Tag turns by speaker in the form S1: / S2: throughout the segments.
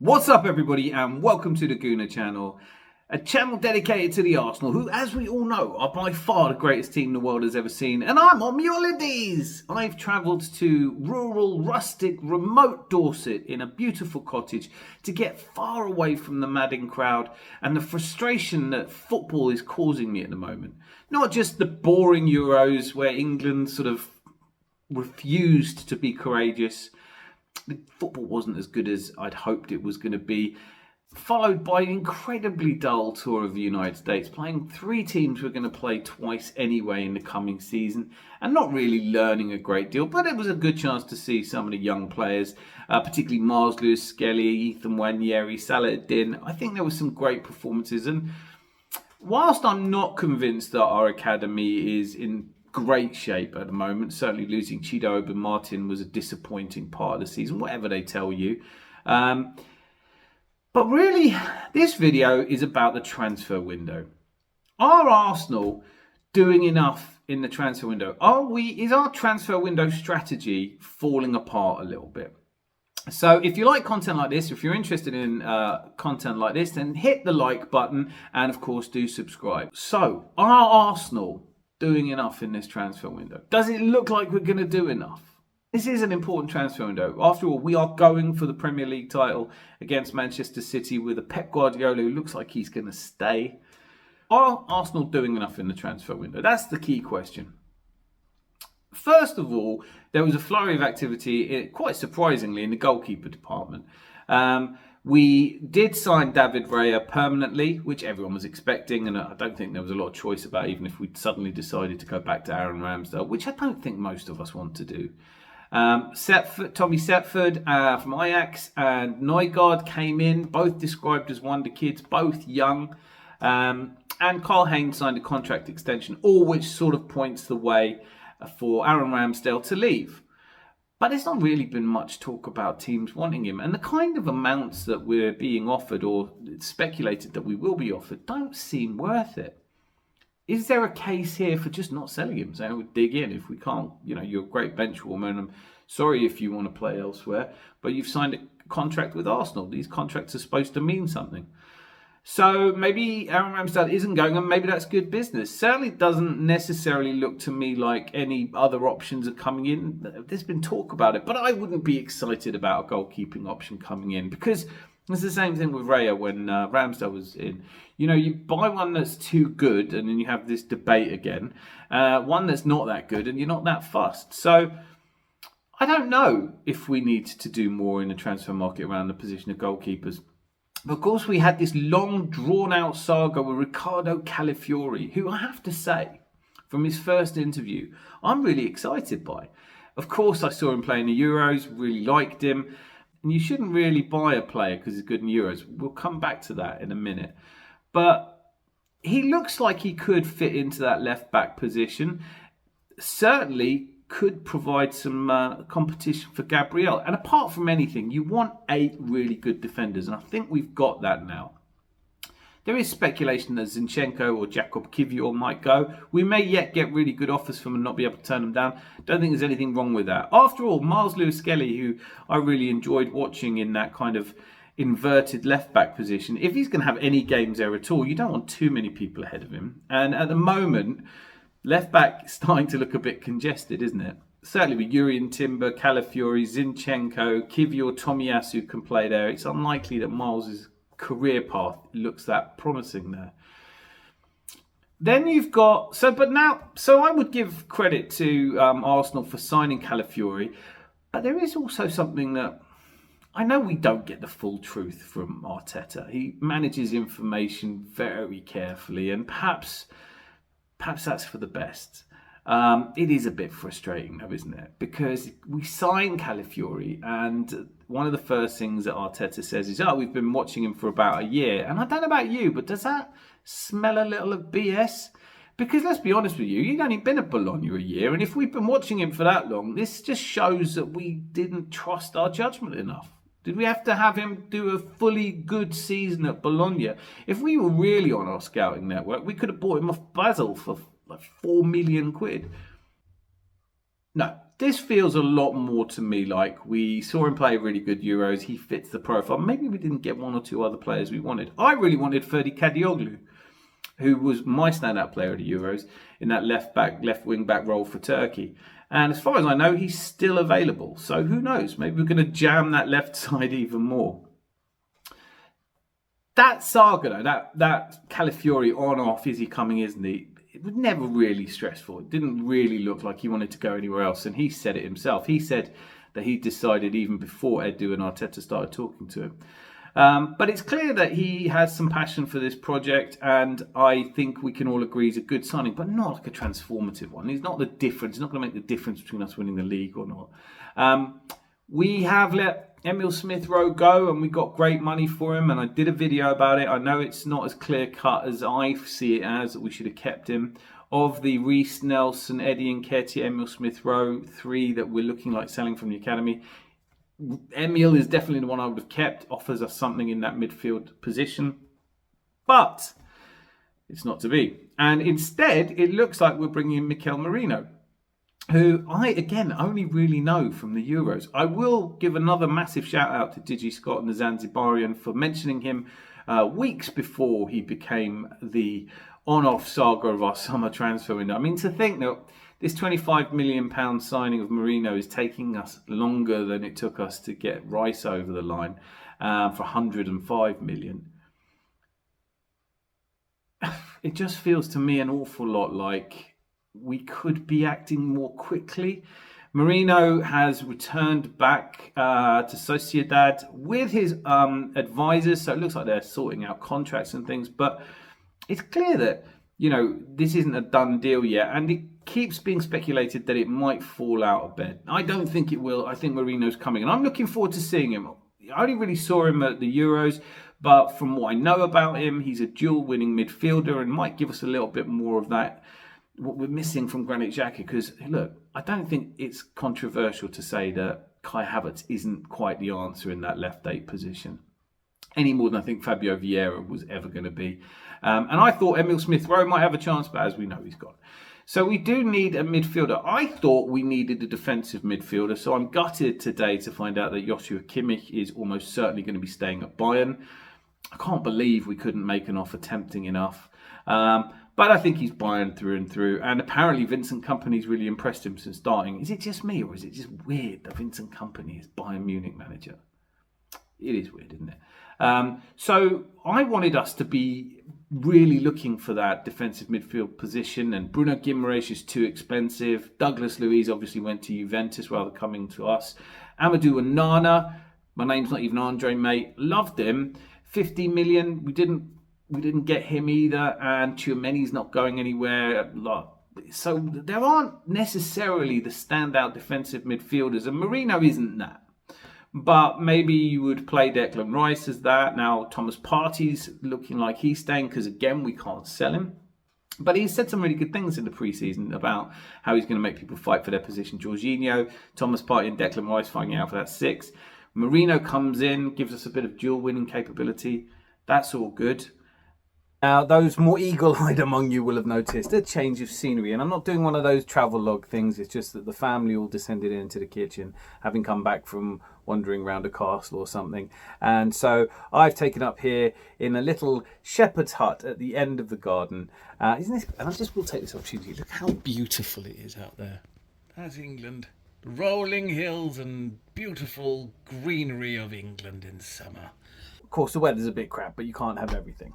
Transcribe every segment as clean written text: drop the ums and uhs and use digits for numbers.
S1: What's up, everybody, and welcome to the Gooner channel, a channel dedicated to the Arsenal, who, as we all know, are by far the greatest team the world has ever seen. And I'm on my holidays. I've travelled to rural, rustic, remote Dorset in a beautiful cottage to get far away from the madding crowd and the frustration that football is causing me at the moment. Not just the boring Euros where England sort of refused to be courageous. The football wasn't as good as I'd hoped it was going to be, followed by an incredibly dull tour of the United States, playing three teams we're going to play twice anyway in the coming season, and not really learning a great deal, but it was a good chance to see some of the young players, particularly Mars Lewis Skelly, Ethan Nwaneri, Salah Din. I think there were some great performances, and whilst I'm not convinced that our academy is in great shape at the moment, certainly losing Chido Oben Martin was a disappointing part of the season, whatever they tell you. But really, this video is about the transfer window. Are Arsenal doing enough in the transfer window? Is our transfer window strategy falling apart a little bit? So if you like content like this, if you're interested in content like this, then hit the like button and of course do subscribe. So are Arsenal doing enough in this transfer window? Does it look like we're going to do enough? This is an important transfer window. After all, we are going for the Premier League title against Manchester City with a Pep Guardiola who looks like he's going to stay. Are Arsenal doing enough in the transfer window? That's the key question. First of all, there was a flurry of activity, quite surprisingly, in the goalkeeper department. We did sign David Raya permanently, which everyone was expecting, and I don't think there was a lot of choice about, even if we suddenly decided to go back to Aaron Ramsdale, which I don't think most of us want to do. Tommy Setford from Ajax and Neugaard came in, both described as wonder kids, both young. And Carl Haynes signed a contract extension, all which sort of points the way for Aaron Ramsdale to leave. But there's not really been much talk about teams wanting him. And the kind of amounts that we're being offered, or it's speculated that we will be offered, don't seem worth it. Is there a case here for just not selling him? Saying, we'll dig in. If we can't, you're a great bench woman. I'm sorry if you want to play elsewhere, but you've signed a contract with Arsenal. These contracts are supposed to mean something. So maybe Aaron Ramsdale isn't going, and maybe that's good business. Certainly doesn't necessarily look to me like any other options are coming in. There's been talk about it, but I wouldn't be excited about a goalkeeping option coming in, because it's the same thing with Raya when Ramsdale was in. You buy one that's too good, and then you have this debate again. One that's not that good, and you're not that fussed. So I don't know if we need to do more in the transfer market around the position of goalkeepers. Of course, we had this long, drawn-out saga with Riccardo Calafiori, who I have to say, from his first interview, I'm really excited by. Of course, I saw him play in the Euros, really liked him. And you shouldn't really buy a player because he's good in Euros. We'll come back to that in a minute. But he looks like he could fit into that left-back position. Certainly could provide some competition for Gabriel. And apart from anything, you want 8 really good defenders. And I think we've got that now. There is speculation that Zinchenko or Jakub Kiwior might go. We may yet get really good offers from him and not be able to turn them down. Don't think there's anything wrong with that. After all, Mars Lewis Skelly, who I really enjoyed watching in that kind of inverted left-back position, if he's going to have any games there at all, you don't want too many people ahead of him. And at the moment, left-back is starting to look a bit congested, isn't it? Certainly with Jurrien Timber, Calafiori, Zinchenko, Kiwior, Tomiyasu can play there. It's unlikely that Miles' career path looks that promising there. Then you've got... So I would give credit to Arsenal for signing Calafiori, but there is also something that... I know we don't get the full truth from Arteta. He manages information very carefully, and perhaps that's for the best. It is a bit frustrating though, isn't it? Because we sign Calafiori, and one of the first things that Arteta says is, we've been watching him for about a year. And I don't know about you, but does that smell a little of BS? Because let's be honest with you, you've only been at Bologna a year, and if we've been watching him for that long, this just shows that we didn't trust our judgment enough. Did we have to have him do a fully good season at Bologna? If we were really on our scouting network, we could have bought him off Basel for like £4 million. No, this feels a lot more to me like we saw him play really good Euros. He fits the profile. Maybe we didn't get one or two other players we wanted. I really wanted Ferdi Kadioglu, who was my standout player at the Euros in that left wing back role for Turkey. And as far as I know, he's still available. So who knows? Maybe we're going to jam that left side even more. That saga, though, that Calafiori on off, is he coming, isn't he? It was never really stressful. It didn't really look like he wanted to go anywhere else. And he said it himself. He said that he decided even before Edu and Arteta started talking to him. But it's clear that he has some passion for this project, and I think we can all agree he's a good signing, but not like a transformative one. He's not the difference. He's not going to make the difference between us winning the league or not. We have let Emil Smith-Rowe go, and we got great money for him, and I did a video about it. I know it's not as clear-cut as I see it as, that we should have kept him. Of the Reece, Nelson, Eddie Nketiah, Emil Smith-Rowe, 3 that we're looking like selling from the academy, Emil is definitely the one I would have kept. Offers us something in that midfield position, but it's not to be. And instead, it looks like we're bringing in Mikel Merino, who I, again, only really know from the Euros. I will give another massive shout out to Digi Scott and the Zanzibarian for mentioning him weeks before he became the on-off saga of our summer transfer window. I mean, to think that this £25 million signing of Merino is taking us longer than it took us to get Rice over the line for £105 million. It just feels to me an awful lot like we could be acting more quickly. Merino has returned back to Sociedad with his advisors, so it looks like they're sorting out contracts and things, but it's clear that, you know, this isn't a done deal yet, and it keeps being speculated that it might fall out of bed. I don't think it will. I think Merino's coming, and I'm looking forward to seeing him. I only really saw him at the Euros, but from what I know about him, he's a dual-winning midfielder and might give us a little bit more of that, what we're missing from Granit Xhaka. Because, look, I don't think it's controversial to say that Kai Havertz isn't quite the answer in that left 8 position, any more than I think Fabio Vieira was ever going to be. And I thought Emil Smith-Rowe might have a chance, but as we know, he's gone. So we do need a midfielder. I thought we needed a defensive midfielder, so I'm gutted today to find out that Joshua Kimmich is almost certainly going to be staying at Bayern. I can't believe we couldn't make an offer tempting enough. But I think he's Bayern through and through. And apparently Vincent Kompany's really impressed him since starting. Is it just me, or is it just weird that Vincent Kompany is Bayern Munich manager? It is weird, isn't it? So I wanted us to be really looking for that defensive midfield position, and Bruno Guimaraes is too expensive. Douglas Luiz obviously went to Juventus rather coming to us. Amadou Onana, my name's not even Andre, mate. Loved him. 50 million. We didn't get him either, and Tchouameni's not going anywhere. So there aren't necessarily the standout defensive midfielders, and Merino isn't that. But maybe you would play Declan Rice as that. Now, Thomas Partey's looking like he's staying because, again, we can't sell him. But he's said some really good things in the pre-season about how he's going to make people fight for their position. Jorginho, Thomas Partey and Declan Rice fighting out for that 6. Merino comes in, gives us a bit of dual winning capability. That's all good. Now, those more eagle-eyed among you will have noticed a change of scenery. And I'm not doing one of those travel log things. It's just that the family all descended into the kitchen, having come back from wandering around a castle or something. And so I've taken up here in a little shepherd's hut at the end of the garden. Isn't this? And I just will take this opportunity. Look how beautiful it is out there. That's England. The rolling hills and beautiful greenery of England in summer. Of course, the weather's a bit crap, but you can't have everything.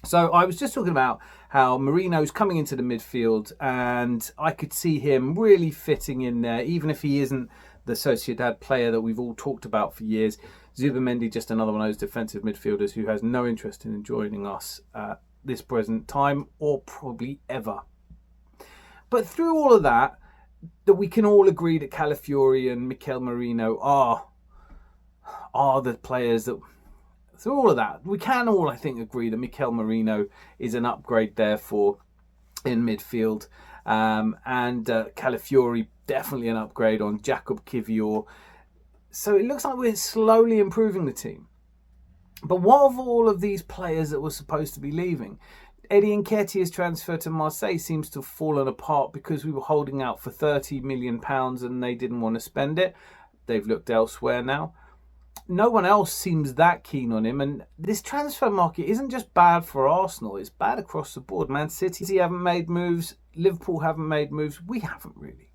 S1: So I was just talking about how Merino's coming into the midfield, and I could see him really fitting in there, even if he isn't the Sociedad player that we've all talked about for years. Zubimendi, just another one of those defensive midfielders who has no interest in joining us at this present time, or probably ever. But through all of that we can all agree that Calafiori and Mikel Merino are the players that... So all of that, we can all, I think, agree that Mikel Merino is an upgrade, therefore, in midfield. And Calafiori, definitely an upgrade on Jakub Kiwior. So it looks like we're slowly improving the team. But what of all of these players that were supposed to be leaving? Eddie Nketiah's transfer to Marseille seems to have fallen apart because we were holding out for £30 million and they didn't want to spend it. They've looked elsewhere now. No one else seems that keen on him, and this transfer market isn't just bad for Arsenal, it's bad across the board. Man City haven't made moves, Liverpool haven't made moves, we haven't really.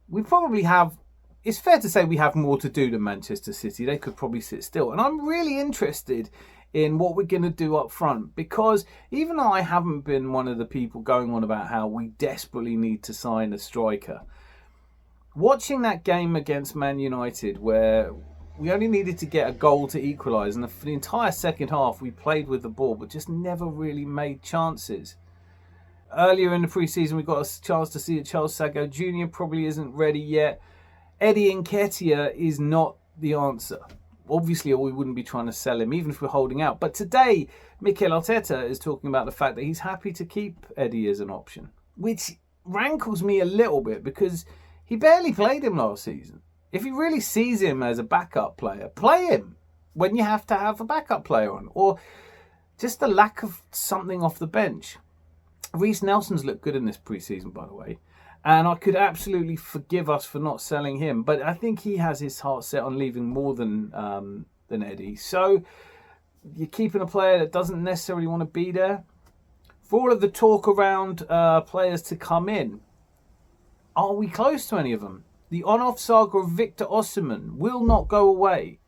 S1: We probably have, it's fair to say we have more to do than Manchester City. They could probably sit still, and I'm really interested in what we're going to do up front, because even though I haven't been one of the people going on about how we desperately need to sign a striker, watching that game against Man United where we only needed to get a goal to equalise, and for the entire second half we played with the ball but just never really made chances. Earlier in the pre-season we got a chance to see that Charles Sago Jr. probably isn't ready yet. Eddie Nketiah is not the answer. Obviously, we wouldn't be trying to sell him, even if we're holding out. But today, Mikel Arteta is talking about the fact that he's happy to keep Eddie as an option, which rankles me a little bit because he barely played him last season. If he really sees him as a backup player, play him when you have to have a backup player on. Or just the lack of something off the bench. Reece Nelson's looked good in this pre-season, by the way. And I could absolutely forgive us for not selling him. But I think he has his heart set on leaving more than Eddie. So you're keeping a player that doesn't necessarily want to be there. For all of the talk around players to come in, are we close to any of them? The on-off saga of Victor Osimhen will not go away.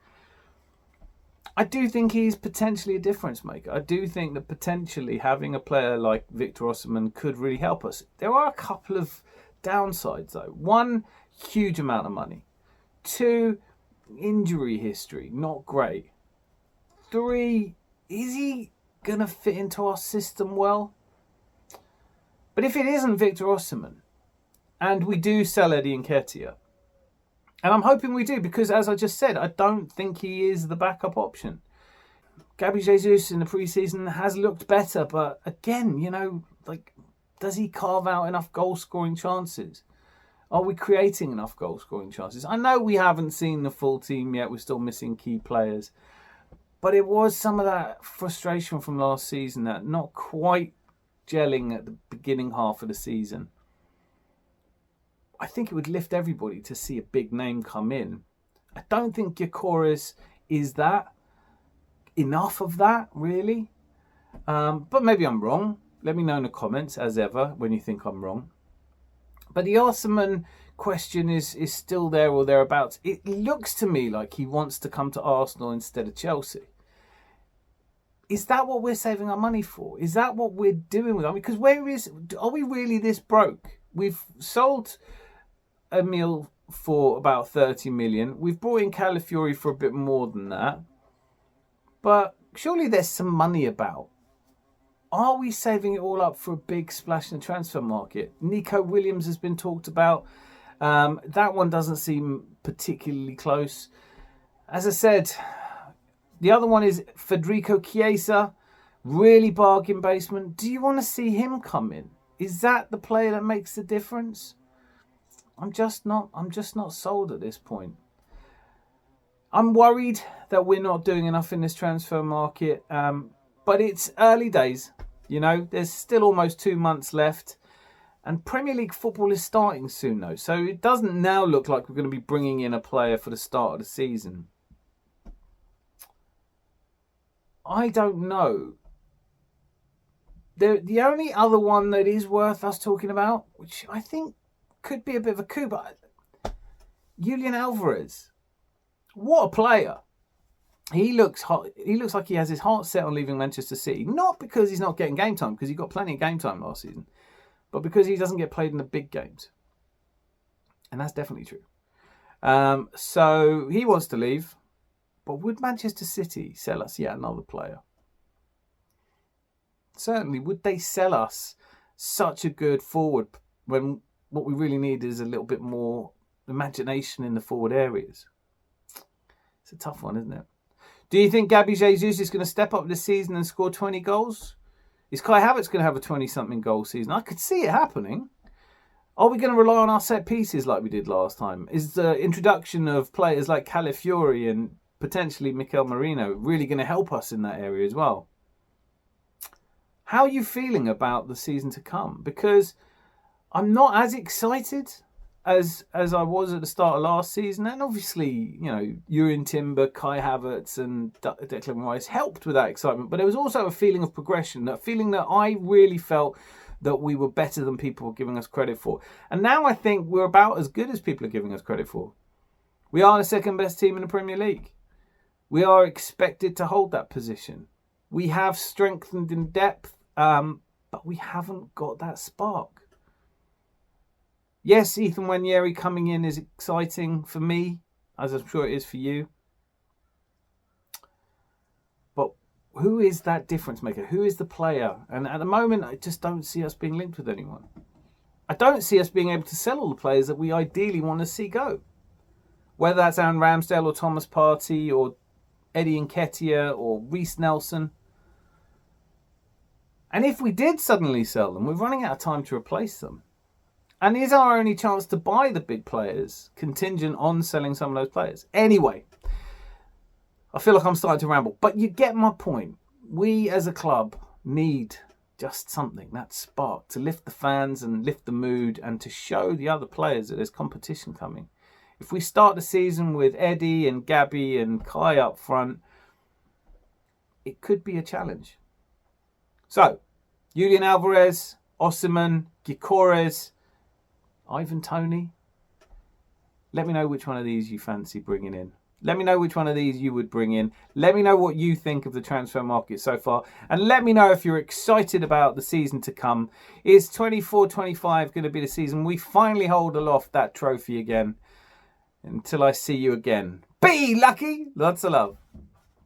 S1: I do think he's potentially a difference maker. I do think that potentially having a player like Victor Osimhen could really help us. There are a couple of downsides though. One, huge amount of money. Two, injury history, not great. Three, is he going to fit into our system well? But if it isn't Victor Osimhen, and we do sell Eddie Nketiah, and I'm hoping we do, because as I just said, I don't think he is the backup option. Gabby Jesus in the pre-season has looked better, but again, does he carve out enough goal-scoring chances? Are we creating enough goal-scoring chances? I know we haven't seen the full team yet. We're still missing key players. But it was some of that frustration from last season, that not quite gelling at the beginning half of the season. I think it would lift everybody to see a big name come in. I don't think Gyökeres is that. Enough of that, really. But maybe I'm wrong. Let me know in the comments, as ever, when you think I'm wrong. But the Osimhen question is still there or thereabouts. It looks to me like he wants to come to Arsenal instead of Chelsea. Is that what we're saving our money for? Is that what we're doing with it? Because are we really this broke? We've sold Emil for about 30 million. We've brought in Calafiori for a bit more than that. But surely there's some money about. Are we saving it all up for a big splash in the transfer market? Nico Williams has been talked about. That one doesn't seem particularly close. As I said, the other one is Federico Chiesa. Really bargain basement. Do you want to see him come in? Is that the player that makes the difference? I'm just not sold at this point. I'm worried that we're not doing enough in this transfer market. But it's early days. There's still almost 2 months left. And Premier League football is starting soon, though. So it doesn't now look like we're going to be bringing in a player for the start of the season. I don't know. The only other one that is worth us talking about, which I think could be a bit of a coup, but Julian Alvarez. What a player. He looks like he has his heart set on leaving Manchester City. Not because he's not getting game time, because he got plenty of game time last season, but because he doesn't get played in the big games. And that's definitely true. So he wants to leave. But would Manchester City sell us yet another player? Certainly. Would they sell us such a good forward when what we really need is a little bit more imagination in the forward areas? It's a tough one, isn't it? Do you think Gabby Jesus is going to step up this season and score 20 goals? Is Kai Havertz going to have a 20-something goal season? I could see it happening. Are we going to rely on our set pieces like we did last time? Is the introduction of players like Calafiori and potentially Mikel Merino really going to help us in that area as well? How are you feeling about the season to come? Because I'm not as excited as I was at the start of last season. And obviously, you know, Jurrien Timber, Kai Havertz and Declan Rice helped with that excitement. But there was also a feeling of progression, a feeling that I really felt that we were better than people were giving us credit for. And now I think we're about as good as people are giving us credit for. We are the second best team in the Premier League. We are expected to hold that position. We have strengthened in depth, but we haven't got that spark. Yes, Ethan Nwaneri coming in is exciting for me, as I'm sure it is for you. But who is that difference maker? Who is the player? And at the moment, I just don't see us being linked with anyone. I don't see us being able to sell all the players that we ideally want to see go. Whether that's Aaron Ramsdale or Thomas Partey or Eddie Nketiah or Reece Nelson. And if we did suddenly sell them, we're running out of time to replace them. And is our only chance to buy the big players contingent on selling some of those players? Anyway, I feel like I'm starting to ramble, but you get my point. We as a club need just something, that spark, to lift the fans and lift the mood and to show the other players that there's competition coming. If we start the season with Eddie and Gabby and Kai up front, it could be a challenge. So, Julian Alvarez, Osimhen, Gyökeres, Ivan Toney. Let me know which one of these you fancy bringing in. Let me know which one of these you would bring in. Let me know what you think of the transfer market so far. And let me know if you're excited about the season to come. Is 24-25 going to be the season we finally hold aloft that trophy again? Until I see you again. Be lucky. Lots of love.